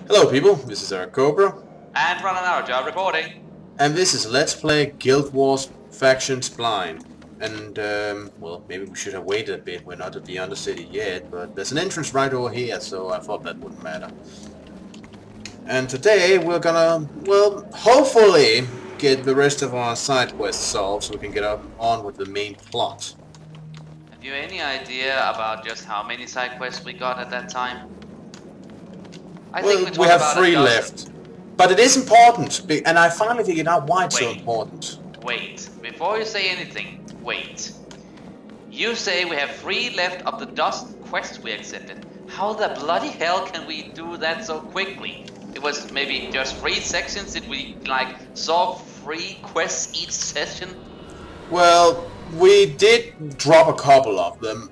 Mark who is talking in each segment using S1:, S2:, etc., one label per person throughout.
S1: Hello people, this is Eric Cobra.
S2: And running our job reporting.
S1: And this is Let's Play Guild Wars Factions Blind. And, well, maybe we should have waited a bit. We're not at the Undercity yet, but there's an entrance right over here, so I thought that wouldn't matter. And today we're gonna, well, hopefully get the rest of our side quests solved so we can get on with the main plot.
S2: Have you any idea about just how many side quests we got at that time? I think
S1: we have 3 left. But it is important, and I finally figured out why it's so important.
S2: Wait, before you say anything, wait. You say we have 3 left of the dozen quests we accepted. How the bloody hell can we do that so quickly? It was maybe just 3 sections? Did we, like, solve 3 quests each session?
S1: Well, we did drop a couple of them,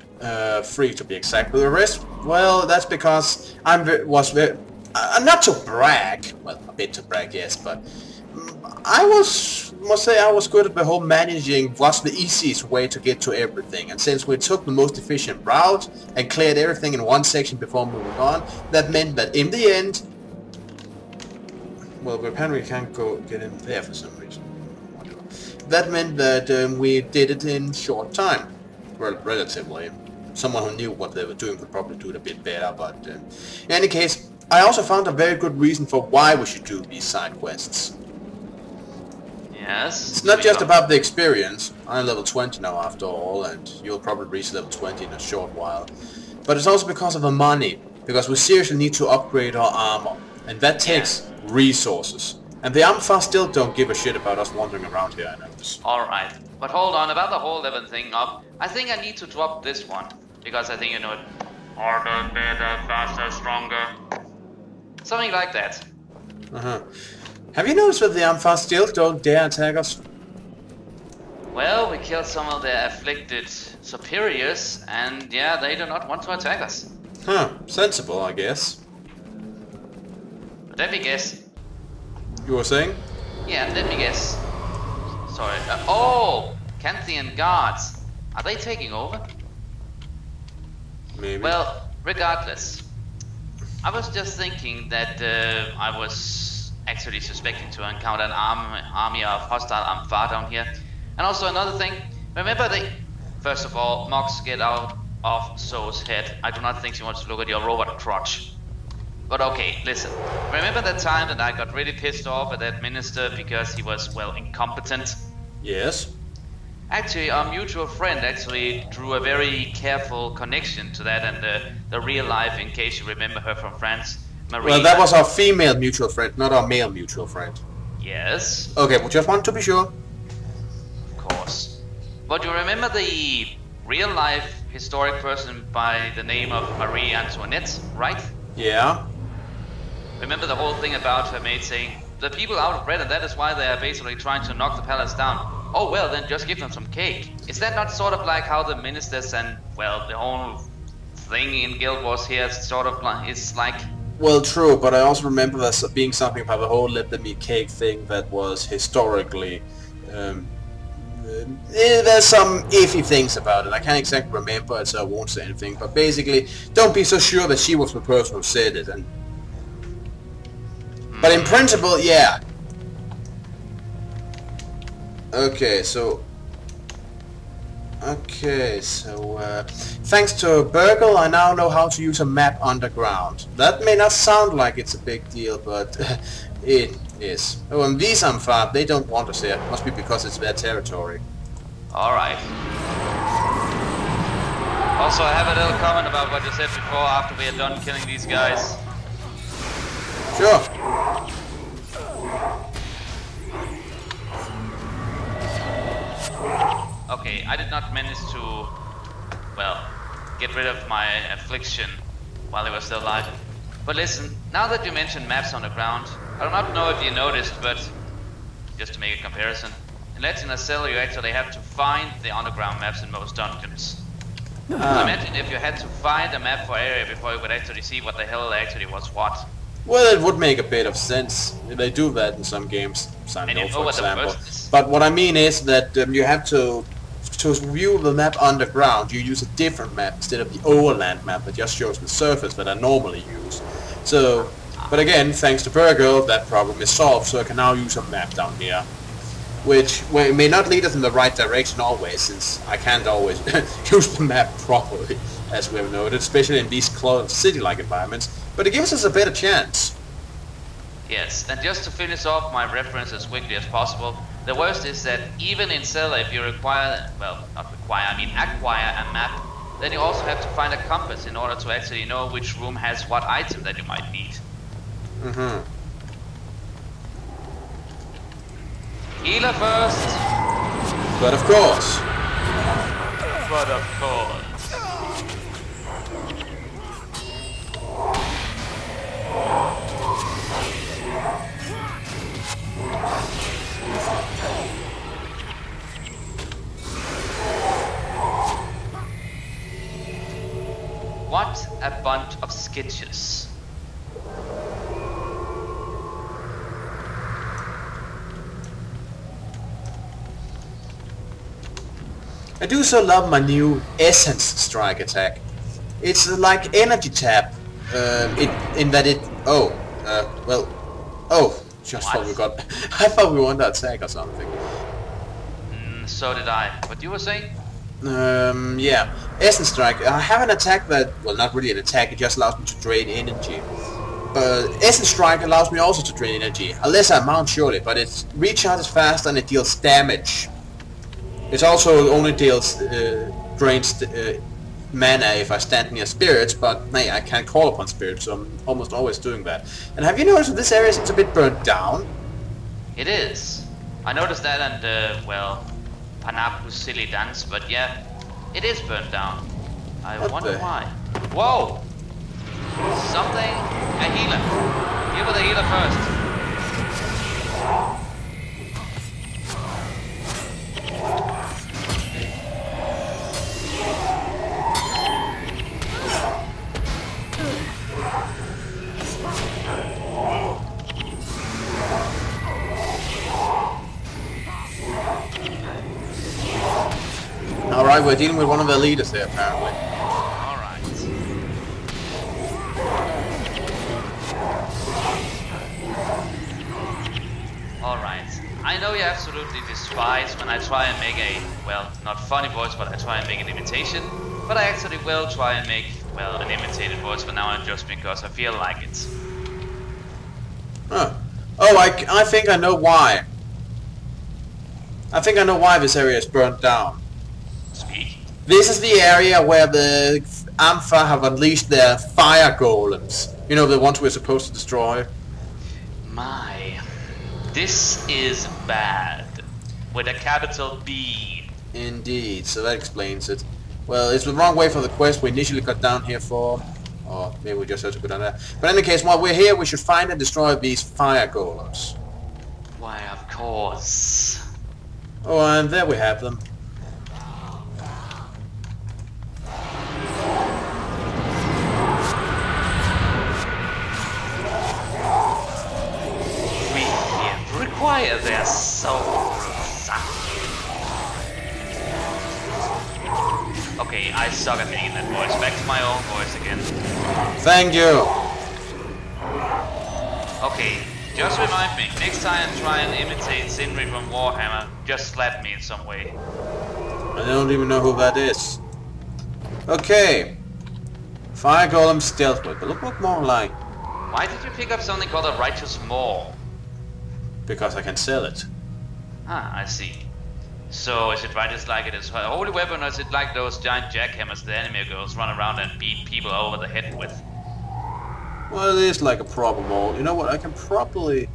S1: 3 to be exact, but the rest, well, that's because not to brag, well, a bit to brag, yes, but must say I was good at the whole managing what's the easiest way to get to everything, and since we took the most efficient route and cleared everything in one section before moving on, that meant that in the end, well, apparently we can't get in there for some reason. That meant that we did it in short time, relatively. Someone who knew what they were doing could probably do it a bit better, but in any case, I also found a very good reason for why we should do these side quests.
S2: Yes?
S1: It's not just about the experience. I'm level 20 now after all, and you'll probably reach level 20 in a short while. But it's also because of the money, because we seriously need to upgrade our armor, and that takes resources. And the Fahll still don't give a shit about us wandering around here, I know.
S2: Alright, but hold on, about the whole level thing up, I think I need to drop this one, because I think you know it. Harder, better, faster, stronger. Something like that.
S1: Have you noticed that the Fahll still don't dare attack us?
S2: Well, we killed some of their afflicted superiors, and yeah, they do not want to attack us.
S1: Huh, sensible, I guess.
S2: But let me guess.
S1: You were saying?
S2: Yeah, let me guess. Sorry. Oh! Canthian guards. Are they taking over?
S1: Maybe.
S2: Well, regardless. I was just thinking that I was actually suspecting to encounter an army of hostile Fahll down here. And also another thing, remember first of all, Mox, get out of Zoe's head. I do not think she wants to look at your robot crotch. But okay, listen. Remember that time that I got really pissed off at that minister because he was, well, incompetent?
S1: Yes.
S2: Actually, our mutual friend actually drew a very careful connection to that and the real life, in case you remember her from France, Marie.
S1: Well, that was our female mutual friend, not our male mutual friend.
S2: Yes.
S1: Okay, we just want to be sure.
S2: Of course. But you remember the real life historic person by the name of Marie Antoinette, right?
S1: Yeah.
S2: Remember the whole thing about her maid saying, the people out of bread and that is why they are basically trying to knock the palace down. Oh well, then just give them some cake. Is that not sort of like how the ministers and, well, the whole thing in Guild Wars here sort of is like...
S1: Well, true, but I also remember there being something about the whole let them eat cake thing that was historically... there's some iffy things about it. I can't exactly remember it, so I won't say anything. But basically, don't be so sure that she was the person who said it. But in principle, yeah. Okay, so thanks to Burgle, I now know how to use a map underground. That may not sound like it's a big deal, but it is. Oh, and these Fahll, they don't want us here. Must be because it's their territory.
S2: Alright. Also, I have a little comment about what you said before after we are done killing these guys.
S1: Sure.
S2: Okay, I did not manage to, well, get rid of my affliction while they were still alive. But listen, now that you mentioned maps on the ground, I do not know if you noticed, but just to make a comparison, in Legend of Zelda you actually have to find the underground maps in most dungeons. So imagine if you had to find a map for area before you would actually see what the hell actually was what.
S1: Well, it would make a bit of sense. They do that in some games, Silent Hill, for example. But what I mean is that you have to view the map underground, you use a different map instead of the overland map that just shows the surface that I normally use. So But again, thanks to Virgo, that problem is solved, so I can now use a map down here. Which may not lead us in the right direction always, since I can't always use the map properly, as we have noted, especially in these closed city-like environments, but it gives us a better chance.
S2: Yes, and just to finish off my reference as quickly as possible, the worst is that even in Zelda, if you require, well, not require, I mean acquire a map, then you also have to find a compass in order to actually know which room has what item that you might need.
S1: Mm-hmm.
S2: Healer first!
S1: But of course.
S2: But of course. What a bunch of sketches.
S1: I do so love my new Essence Strike attack. It's like energy tap, in that it... just thought we got... I thought we won that attack or something.
S2: So did I. What you were saying?
S1: Yeah. Essence Strike. I have an attack that... Well, not really an attack, it just allows me to drain energy. But Essence Strike allows me also to drain energy. A lesser amount, surely, but it recharges fast and it deals damage. It also only deals drains mana if I stand near spirits, but hey, I can't call upon spirits, so I'm almost always doing that. And have you noticed that this area is a bit burnt down?
S2: It is. I noticed that and, well, Panapu's silly dance, but yeah, it is burnt down. I wonder why. Whoa! Something? A healer. Deal with the healer first.
S1: Alright, we're dealing with one of the leaders there, apparently.
S2: Alright. Alright. I know you absolutely despise when I try and make a, well, not funny voice, but I try and make an imitation. But I actually will try and make, well, an imitated voice for now on just because I feel like it.
S1: Huh. Oh, I think I know why. I think I know why this area is burnt down.
S2: Speak.
S1: This is the area where the Ampha have unleashed their fire golems. You know, the ones we're supposed to destroy.
S2: My. This is bad. With a capital B.
S1: Indeed, so that explains it. Well, it's the wrong way for the quest we initially got down here for. Or maybe we just have to go down there. But in any case, while we're here, we should find and destroy these fire golems.
S2: Why, of course.
S1: Oh, and there we have them.
S2: We require their souls. Okay, I suck at making that voice. Back to my own voice again.
S1: Thank you.
S2: Okay, just remind me, next time try and imitate Sindri from Warhammer, just slap me in some way.
S1: I don't even know who that is. Okay. Fire Golem Stealth Whip. It look more like...
S2: Why did you pick up something called a Righteous Maul?
S1: Because I can sell it.
S2: Ah, I see. So is it right as like it is a holy weapon, or is it like those giant jackhammers the anime girls run around and beat people over the head with?
S1: Well, it is like a proper mold. You know what? I can probably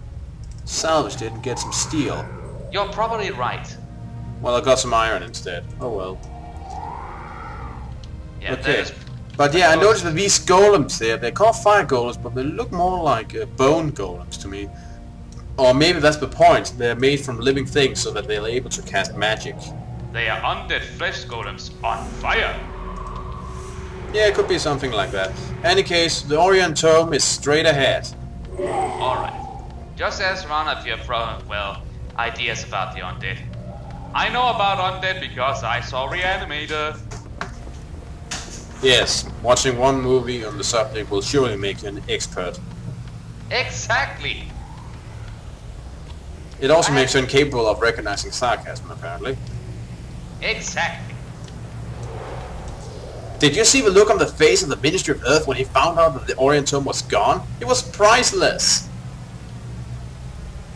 S1: salvage it and get some steel.
S2: You're probably right.
S1: Well, I got some iron instead. Oh well.
S2: Yeah,
S1: okay. But yeah, I noticed that these golems there, they're called fire golems, but they look more like bone golems to me. Or maybe that's the point. They're made from living things so that they're able to cast magic.
S2: They are undead flesh golems on fire.
S1: Yeah, it could be something like that. Any case, the Orient Tome is straight ahead.
S2: Alright. Just ask Ron if you have ideas about the undead. I know about undead because I saw Reanimator.
S1: Yes, watching one movie on the subject will surely make you an expert.
S2: Exactly.
S1: It also makes you incapable of recognizing sarcasm, apparently.
S2: Exactly.
S1: Did you see the look on the face of the Ministry of Earth when he found out that the Orientum was gone? It was priceless!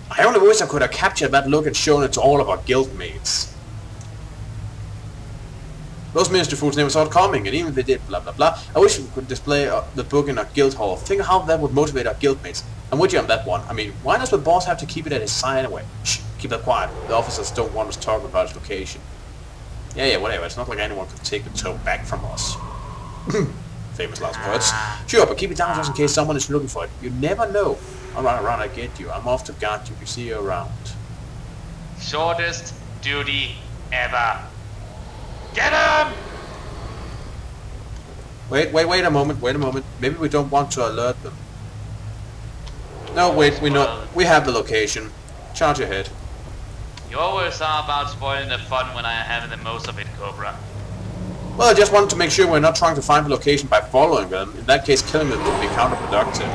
S1: I only wish I could have captured that look and shown it to all of our guildmates. Those ministry fools never saw it coming, and even if they did, blah blah blah. I wish we could display the book in our guild hall. Think how that would motivate our guildmates. I'm with you on that one. I mean, why does the boss have to keep it at his side anyway? Shh, keep that quiet. The officers don't want us talking about its location. Yeah, whatever. It's not like anyone could take the toe back from us. Famous last words. Sure, but keep it down just in case someone is looking for it. You never know. Alright, around, I get you. I'm off to guard you. We see you around.
S2: Shortest duty ever. Get him!
S1: Wait a moment. Maybe we don't want to alert them. No, wait, we know. We have the location. Charge ahead.
S2: You always are about spoiling the fun when I am having the most of it, Cobra.
S1: Well, I just wanted to make sure we're not trying to find the location by following them. In that case, killing them would be counterproductive.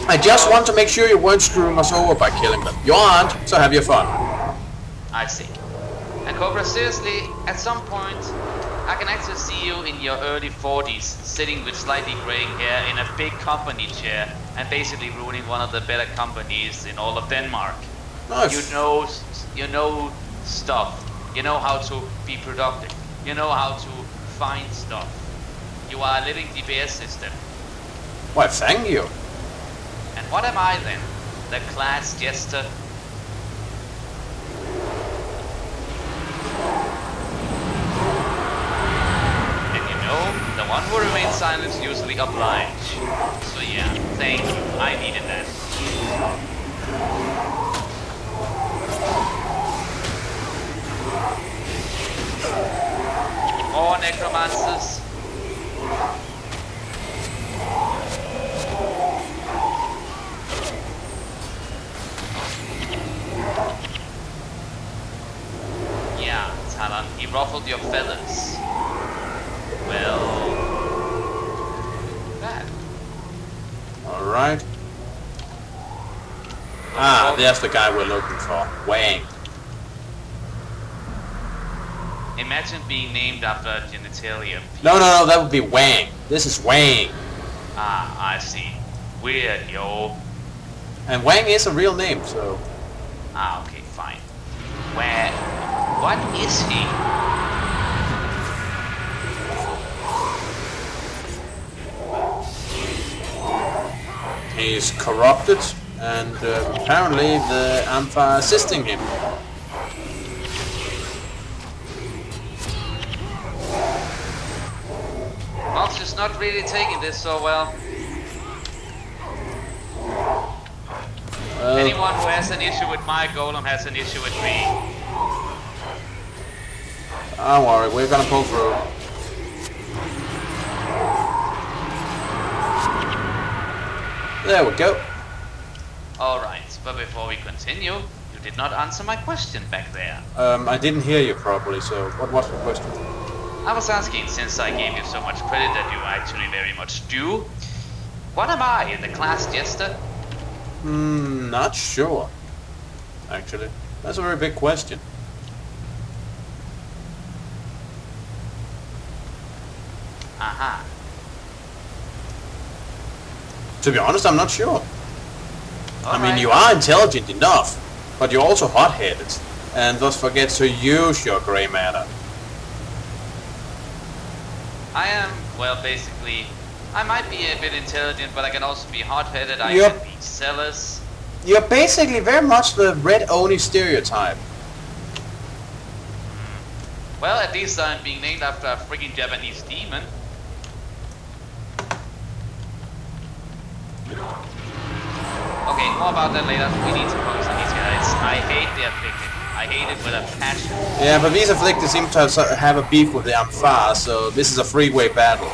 S1: I just want to make sure you weren't screwing us over by killing them. You aren't, so have your fun.
S2: I see. And Cobra, seriously, at some point, I can actually see you in your early 40s, sitting with slightly graying hair in a big company chair, and basically ruining one of the better companies in all of Denmark.
S1: Nice.
S2: You know stuff. You know how to be productive. You know how to find stuff. You are a living DPS system.
S1: Why, thank you.
S2: And what am I then? The class jester? And you know, the one who remains silent is usually obliged. So yeah, thank you. I needed that. More necromancers. Yeah, Talon, he ruffled your feathers. Well, that.
S1: Alright. Ah, there's the guy we're looking for. Wang.
S2: Imagine being named after a genitalia.
S1: No, that would be Wang. This is Wang.
S2: Ah, I see. Weird, yo.
S1: And Wang is a real name, so...
S2: Ah, okay, fine. Where? What is he?
S1: He's corrupted, and apparently the Ampha are assisting him.
S2: Mox is not really taking this so well. Anyone who has an issue with my golem has an issue with me.
S1: Don't worry, we're gonna pull through. There we go.
S2: Alright, but before we continue, you did not answer my question back there.
S1: I didn't hear you properly, so what was the question?
S2: I was asking, since I gave you so much credit that you actually very much do, what am I, the class jester?
S1: Not sure. Actually, that's a very big question.
S2: Aha.
S1: To be honest, I'm not sure. I mean,
S2: Alright.
S1: you are intelligent enough, but you're also hot-headed, and thus forget to use your grey matter.
S2: I am, well, basically, I might be a bit intelligent, but I can also be hot-headed, I
S1: Yep.
S2: can be zealous.
S1: You're basically very much the red Oni stereotype.
S2: Well, at least I'm being named after a freaking Japanese demon. Okay, more about that later. We need to focus on these guys. I hate the afflicted. I hate it with a passion.
S1: Yeah, but these afflicted seem to have a beef with the Ampha, so this is a freeway battle.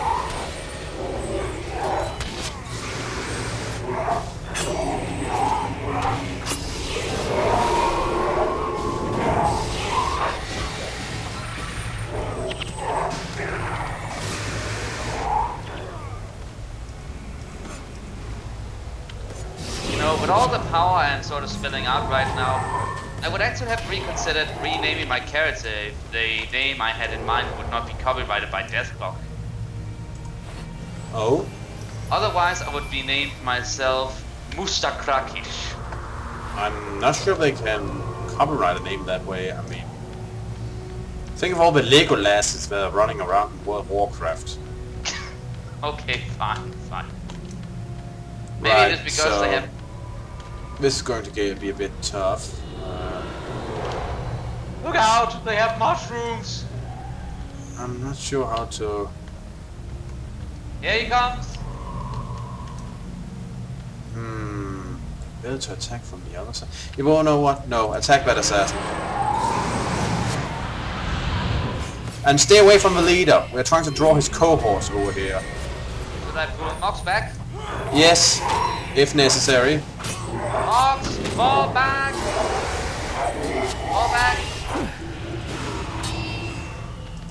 S2: with all the power I'm sort of spilling out right now, I would actually have reconsidered renaming my character if the name I had in mind would not be copyrighted by Deathblock.
S1: Oh?
S2: Otherwise, I would be named myself Mustakrakish.
S1: I'm not sure if they can copyright a name that way. I mean, think of all the Lego lasses that are running around in World of Warcraft.
S2: Okay, fine. Maybe
S1: Right,
S2: it is because
S1: so
S2: they have...
S1: this is going to be a bit tough.
S2: Look out! They have mushrooms!
S1: I'm not sure how to...
S2: Here he comes!
S1: Be able to attack from the other side. You won't know what? No, attack that assassin. And stay away from the leader. We're trying to draw his cohorts over here.
S2: Should I pull Mox back?
S1: Yes, if necessary.
S2: Mox, fall back! Fall back!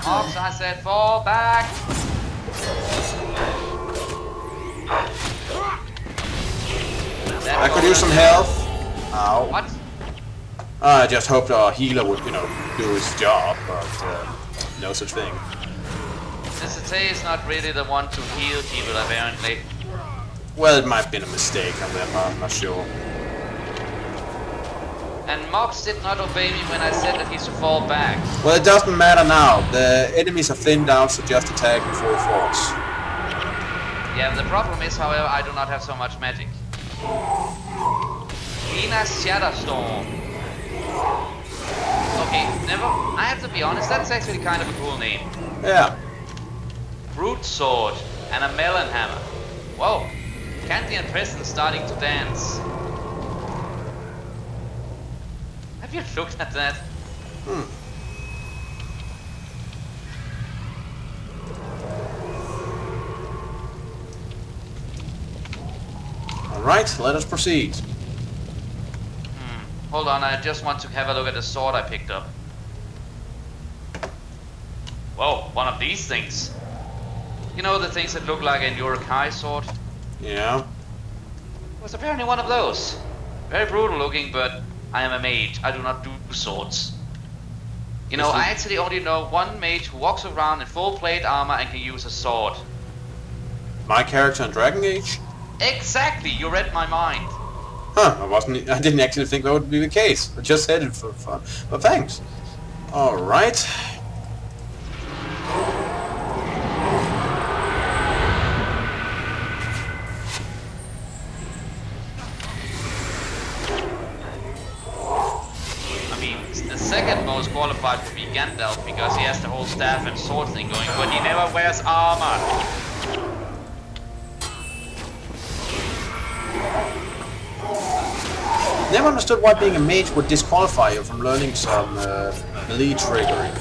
S2: Mox, I said fall back!
S1: I could use some health. Ow.
S2: What?
S1: I just hoped our healer would, you know, do his job, but no such thing.
S2: Mr. Tay is not really the one to heal people, apparently.
S1: Well, it might have been a mistake on their part, I'm not sure.
S2: And Mox did not obey me when I said that he should fall back.
S1: Well, it doesn't matter now. The enemies are thinned out, so just attack in full force.
S2: Yeah, the problem is, however, I do not have so much magic. Nina's Shadowstorm. Okay, never... I have to be honest, that's actually kind of a cool name.
S1: Yeah.
S2: Brute Sword and a Melon Hammer. Whoa, Candy and Preston starting to dance. Have you looked at that?
S1: Alright, let us proceed.
S2: Hold on, I just want to have a look at the sword I picked up. Whoa, one of these things. You know the things that look like a Urukai sword?
S1: Yeah.
S2: It was apparently one of those. Very brutal looking, but I am a mage. I do not do swords. You know, I actually only know one mage who walks around in full plate armor and can use a sword.
S1: My character in Dragon Age?
S2: Exactly, you read my mind.
S1: Huh, I didn't actually think that would be the case. I just said it for fun. But thanks. Alright.
S2: I mean, the second most qualified would be Gandalf because he has the whole staff and sword thing going, but he never wears armor.
S1: Never understood why being a mage would disqualify you from learning some melee triggering.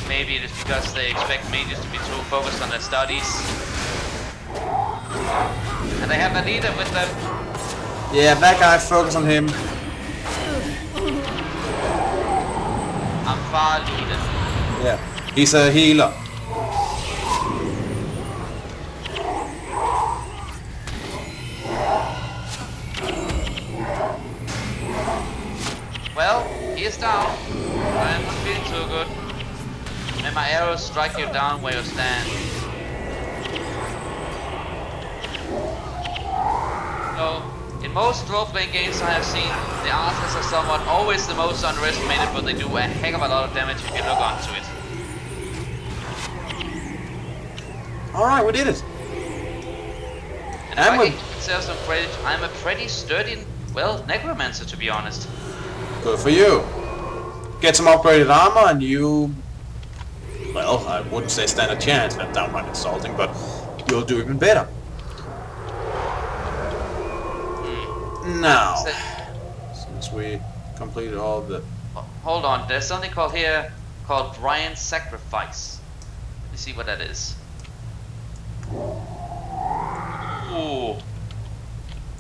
S2: Maybe it is because they expect mages to be too focused on their studies. And they have a leader with them.
S1: Yeah, that guy, focus on him.
S2: I'm Fahll leader.
S1: Yeah, he's a healer.
S2: Well, he is down. I am not feeling too good. May my arrows strike you down where you stand. So, in most role-playing games I have seen, the archers are somewhat always the most underestimated, but they do a heck of a lot of damage if you look onto it.
S1: Alright, we did it.
S2: And if I can give myself some credit, I'm a pretty sturdy, well, necromancer to be honest.
S1: Good for you. Get some upgraded armor and you... Well, I wouldn't say stand a chance, that's downright insulting, but you'll do even better. Now, since we completed all of the...
S2: Hold on, there's something called here, called Brian's Sacrifice. Let me see what that is. Ooh.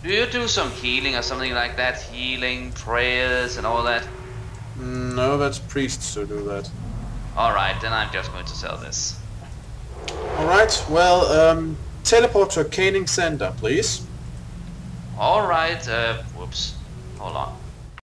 S2: Do you do some healing or something like that? Healing, prayers and all that?
S1: No, that's priests who do that.
S2: Alright, then I'm just going to sell this.
S1: Alright, well, teleport to a caning center, please.
S2: Alright, whoops. Hold on.